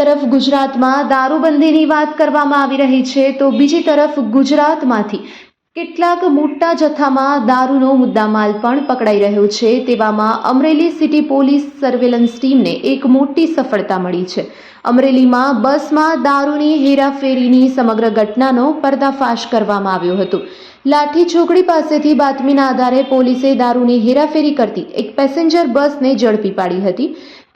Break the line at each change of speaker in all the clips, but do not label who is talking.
તરફ ગુજરાતમાં દારૂબંધીની વાત કરવામાં આવી રહી છે તો બીજી તરફ ગુજરાતમાંથી કેટલાક મોટા જથ્થામાં દારૂનો મુદ્દામાલ પણ પકડાઈ રહ્યો છે। તેવામાં અમરેલી સિટી પોલીસ સર્વેલન્સ ટીમને એક મોટી સફળતા મળી છે। અમરેલીમાં બસમાં દારૂની હેરાફેરીની સમગ્ર ઘટનાનો પર્દાફાશ કરવામાં આવ્યો હતો। લાઠી ચોકડી પાસેથી બાતમીના આધારે પોલીસે દારૂની હેરાફેરી કરતી એક પેસેન્જર બસને ઝડપી પાડી હતી।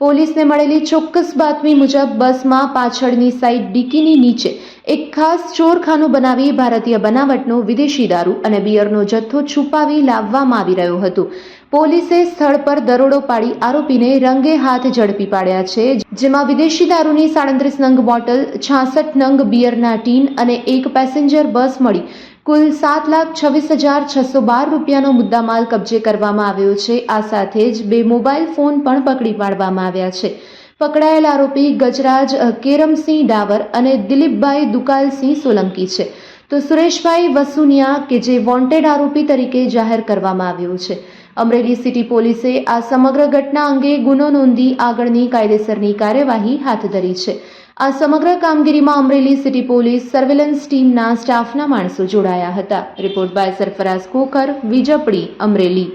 પોલીસને મળેલી ચોક્કસ બાતમી મુજબ બસમાં પાછળની સાઈડ ડિક્કીની નીચે એક ખાસ ચોરખાનું બનાવી ભારતીય બનાવટનો વિદેશી દારૂ અને બિયરનો જથ્થો છુપાવી લાવવામાં આવી રહ્યો હતો। પોલીસે સ્થળ પર દરોડો પાડી આરોપીને રંગે હાથ ઝડપી પાડ્યા છે, જેમાં વિદેશી દારૂની 37 નંગ બોટલ, 66 નંગ બિયરના ટીન અને એક પેસેન્જર બસ મળી કુલ 7,26,612 રૂપિયાનો મુદ્દામાલ કબજે કરવામાં આવ્યો છે। આ સાથે જ 2 મોબાઈલ ફોન પણ પકડી પાડવામાં આવ્યા છે। પકડાયેલ આરોપી ગજરાજ કેરમસિંહ ડાવર અને દિલીપભાઈ દુકાલસિંહ સોલંકી છે, તો સુરેશભાઈ વસુનિયા કે જે વોન્ટેડ આરોપી તરીકે જાહેર કરવામાં આવ્યો છે। અમરેલી સિટી પોલીસે આ સમગ્ર ઘટના અંગે ગુનો નોંધી આગળની કાયદેસરની કાર્યવાહી હાથ ધરી છે। આ સમગ્ર કામગીરીમાં અમરેલી સિટી પોલીસ સર્વેલન્સ ટીમના સ્ટાફના માણસો જોડાયા હતા। Report by Sarfaraz Khokhar, Vijapadi, Amreli.